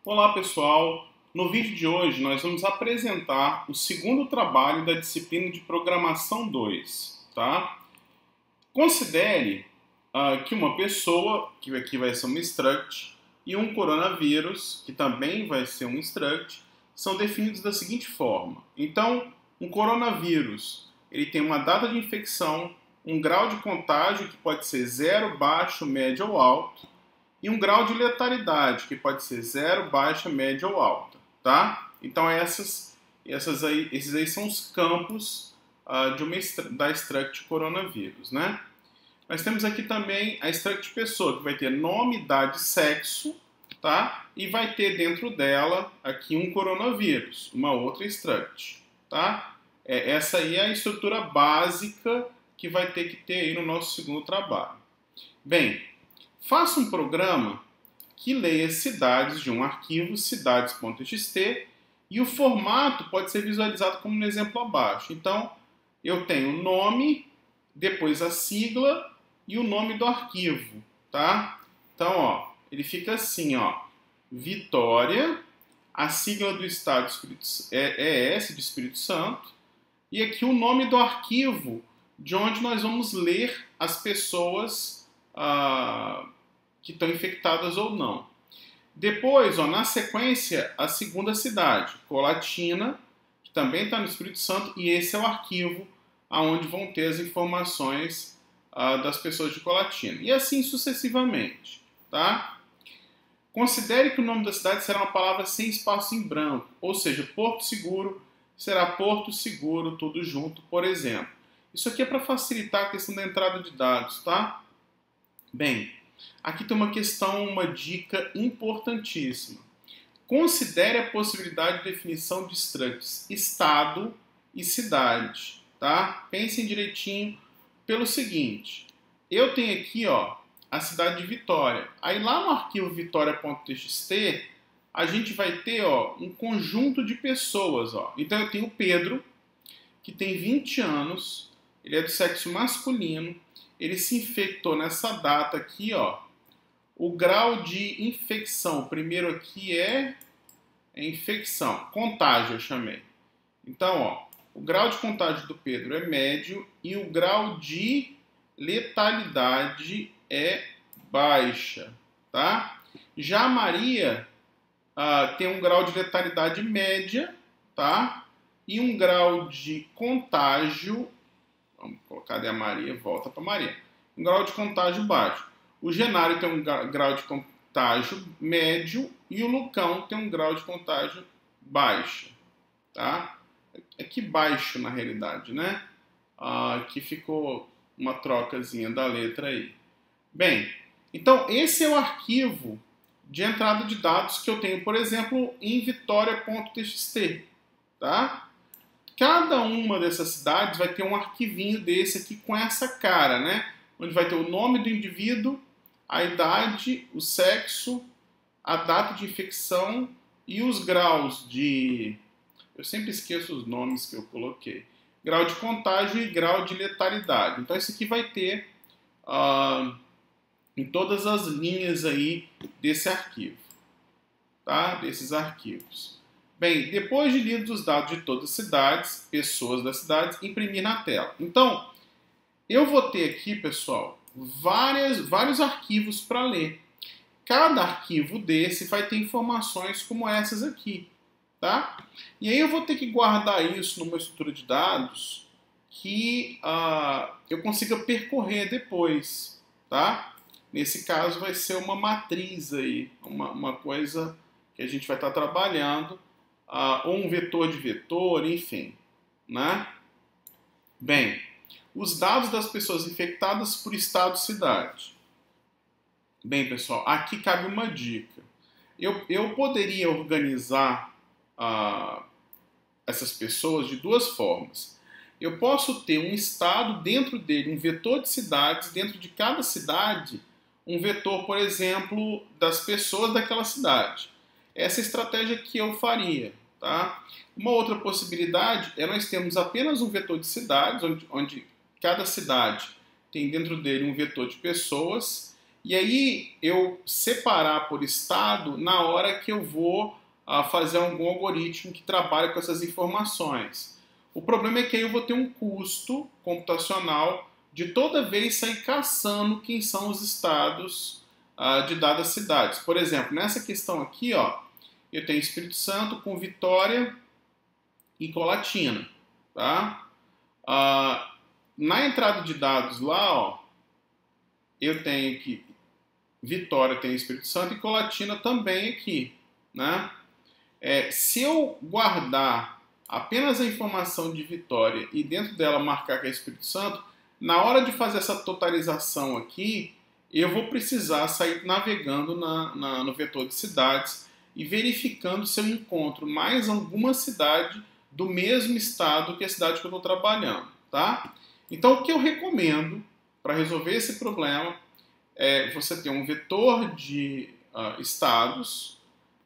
Olá pessoal, no vídeo de hoje nós vamos apresentar o segundo trabalho da disciplina de Programação 2, tá? Considere que uma pessoa, que aqui vai ser um struct, e um coronavírus, que também vai ser um struct, são definidos da seguinte forma. Então, um coronavírus, ele tem uma data de infecção, um grau de contágio que pode ser 0, baixo, médio ou alto, e um grau de letalidade, que pode ser 0, baixa, média ou alta, tá? Então esses aí são os campos da struct coronavírus, né? Nós temos aqui também a struct pessoa, que vai ter nome, idade, sexo, tá? E vai ter dentro dela aqui um coronavírus, uma outra struct, tá? Essa aí é a estrutura básica que vai ter que ter aí no nosso segundo trabalho. Bem, faça um programa que leia cidades de um arquivo, cidades.txt, e o formato pode ser visualizado como no exemplo abaixo. Então, eu tenho o nome, depois a sigla e o nome do arquivo, tá? Então, ó, ele fica assim, ó, Vitória, a sigla do estado é ES, de Espírito Santo, e aqui o nome do arquivo de onde nós vamos ler as pessoas que estão infectadas ou não. Depois, ó, na sequência, a segunda cidade, Colatina, que também está no Espírito Santo, e esse é o arquivo onde vão ter as informações das pessoas de Colatina. E assim sucessivamente, tá? Considere que o nome da cidade será uma palavra sem espaço em branco, ou seja, Porto Seguro será Porto Seguro, tudo junto, por exemplo. Isso aqui é para facilitar a questão da entrada de dados, tá? Bem, aqui tem uma questão, uma dica importantíssima. Considere a possibilidade de definição de structs estado e cidade, tá? Pensem direitinho pelo seguinte. Eu tenho aqui, ó, a cidade de Vitória. Aí lá no arquivo vitória.txt, a gente vai ter, ó, um conjunto de pessoas, ó. Então eu tenho o Pedro, que tem 20 anos, ele é do sexo masculino, ele se infectou nessa data aqui, ó. O grau de infecção, primeiro aqui é infecção, contágio eu chamei. Então, ó, o grau de contágio do Pedro é médio e o grau de letalidade é baixa, tá? Já a Maria tem um grau de letalidade média, tá? E um grau de contágio, vamos colocar a Maria, volta para Maria, um grau de contágio baixo. O Genário tem um grau de contágio médio e o Lucão tem um grau de contágio baixo, tá? É que baixo na realidade, né? Aqui ficou uma trocazinha da letra aí. Bem, então esse é o arquivo de entrada de dados que eu tenho, por exemplo, em vitória.txt, tá? Cada uma dessas cidades vai ter um arquivinho desse aqui com essa cara, né? Onde vai ter o nome do indivíduo, a idade, o sexo, a data de infecção e os graus de... Eu sempre esqueço os nomes que eu coloquei. Grau de contágio e grau de letalidade. Então, isso aqui vai ter em todas as linhas aí desse arquivo, tá? Desses arquivos. Bem, depois de lidos os dados de todas as cidades, pessoas das cidades, imprimir na tela. Então, eu vou ter aqui, pessoal, vários arquivos para ler. Cada arquivo desse vai ter informações como essas aqui, tá? E aí eu vou ter que guardar isso numa estrutura de dados que eu consiga percorrer depois, tá? Nesse caso vai ser uma matriz aí, uma coisa que a gente vai estar trabalhando, ou um vetor de vetor, enfim, né? Bem, os dados das pessoas infectadas por estado e cidade. Bem, pessoal, aqui cabe uma dica. Eu poderia organizar essas pessoas de duas formas. Eu posso ter um estado, dentro dele, um vetor de cidades, dentro de cada cidade, um vetor, por exemplo, das pessoas daquela cidade. Essa é a estratégia que eu faria, tá? Uma outra possibilidade é nós termos apenas um vetor de cidades, onde cada cidade tem dentro dele um vetor de pessoas, e aí eu separar por estado na hora que eu vou fazer algum algoritmo que trabalhe com essas informações. O problema é que aí eu vou ter um custo computacional de toda vez sair caçando quem são os estados de dadas cidades. Por exemplo, nessa questão aqui, ó, eu tenho Espírito Santo com Vitória e Colatina. Tá? Na entrada de dados lá, ó, eu tenho que Vitória tem Espírito Santo e Colatina também aqui. Né? Se eu guardar apenas a informação de Vitória e dentro dela marcar que é Espírito Santo, na hora de fazer essa totalização aqui, eu vou precisar sair navegando no vetor de cidades e verificando se eu encontro mais alguma cidade do mesmo estado que a cidade que eu estou trabalhando. Tá? Então, o que eu recomendo para resolver esse problema é você ter um vetor de estados.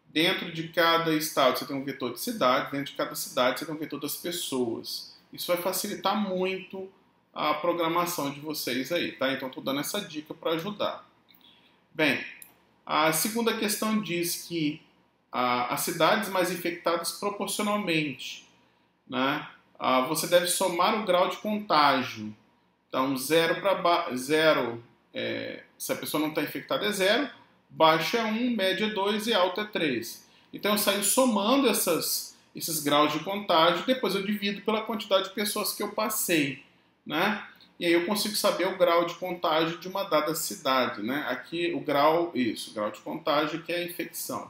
Dentro de cada estado você tem um vetor de cidade, dentro de cada cidade você tem um vetor das pessoas. Isso vai facilitar muito a programação de vocês aí, tá? Então estou dando essa dica para ajudar. Bem, a segunda questão diz que as cidades mais infectadas proporcionalmente, né? Você deve somar o grau de contágio. Então 0 para 0, se a pessoa não está infectada é 0, baixo é 1, média é 2 e alto é 3. Então eu saio somando esses graus de contágio e depois eu divido pela quantidade de pessoas que eu passei. Né? E aí eu consigo saber o grau de contágio de uma dada cidade. Né? Aqui o grau de contágio que é a infecção.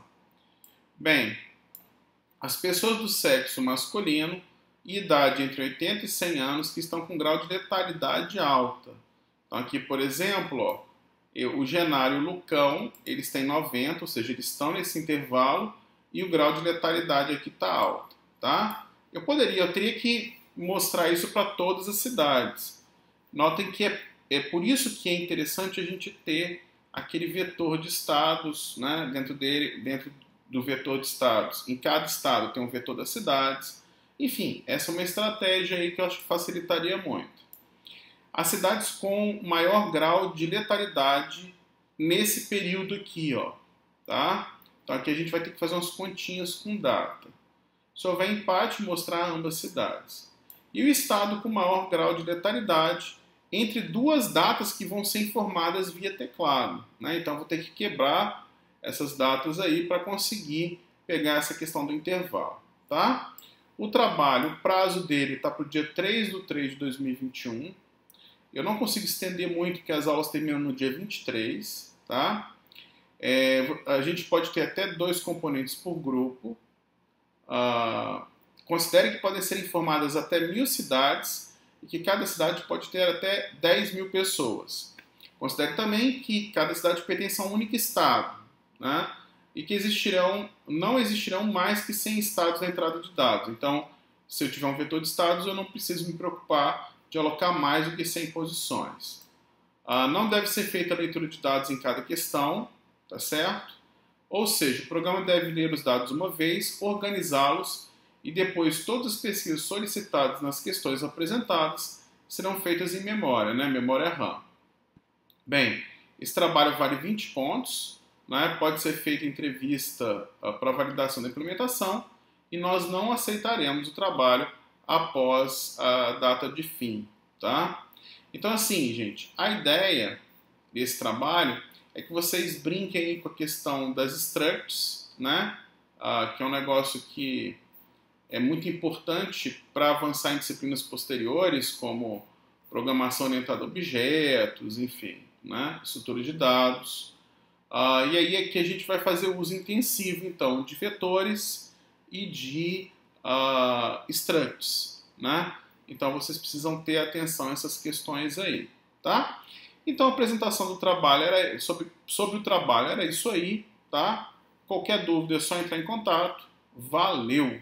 Bem, as pessoas do sexo masculino e idade entre 80 e 100 anos que estão com grau de letalidade alta. Então aqui, por exemplo, ó, o Genário e o Lucão, eles têm 90, ou seja, eles estão nesse intervalo e o grau de letalidade aqui está alto, tá? Eu teria que mostrar isso para todas as cidades. Notem que é por isso que é interessante a gente ter aquele vetor de estados, né, dentro do vetor de estados. Em cada estado tem um vetor das cidades. Enfim, essa é uma estratégia aí que eu acho que facilitaria muito. As cidades com maior grau de letalidade nesse período aqui, ó, tá? Então aqui a gente vai ter que fazer umas continhas com data. Se houver empate, mostrar ambas cidades. E o estado com maior grau de letalidade entre duas datas que vão ser informadas via teclado. Né? Então vou ter que quebrar essas datas aí para conseguir pegar essa questão do intervalo. Tá? O trabalho, o prazo dele está para o dia 3/3/2021. Eu não consigo estender muito, porque as aulas terminam no dia 23. Tá? A gente pode ter até 2 componentes por grupo. Considere que podem ser informadas até 1.000 cidades e que cada cidade pode ter até 10.000 pessoas. Considere também que cada cidade pertence a um único estado, né? E que não existirão mais que 100 estados na entrada de dados. Então, se eu tiver um vetor de estados, eu não preciso me preocupar de alocar mais do que 100 posições. Não deve ser feita a leitura de dados em cada questão, tá certo? Ou seja, o programa deve ler os dados uma vez, organizá-los e depois todas as pesquisas solicitadas nas questões apresentadas serão feitas em memória, né? Memória RAM. Bem, esse trabalho vale 20 pontos, né? Pode ser feita entrevista para validação da implementação e nós não aceitaremos o trabalho após a data de fim, tá? Então assim, gente, a ideia desse trabalho é que vocês brinquem aí com a questão das structs, né? Que é um negócio que é muito importante para avançar em disciplinas posteriores, como programação orientada a objetos, enfim, né? Estrutura de dados. E aí é que a gente vai fazer o uso intensivo, então, de vetores e de structs, né? Então, vocês precisam ter atenção a essas questões aí, tá? Então, a apresentação do trabalho sobre o trabalho era isso aí, tá? Qualquer dúvida é só entrar em contato. Valeu!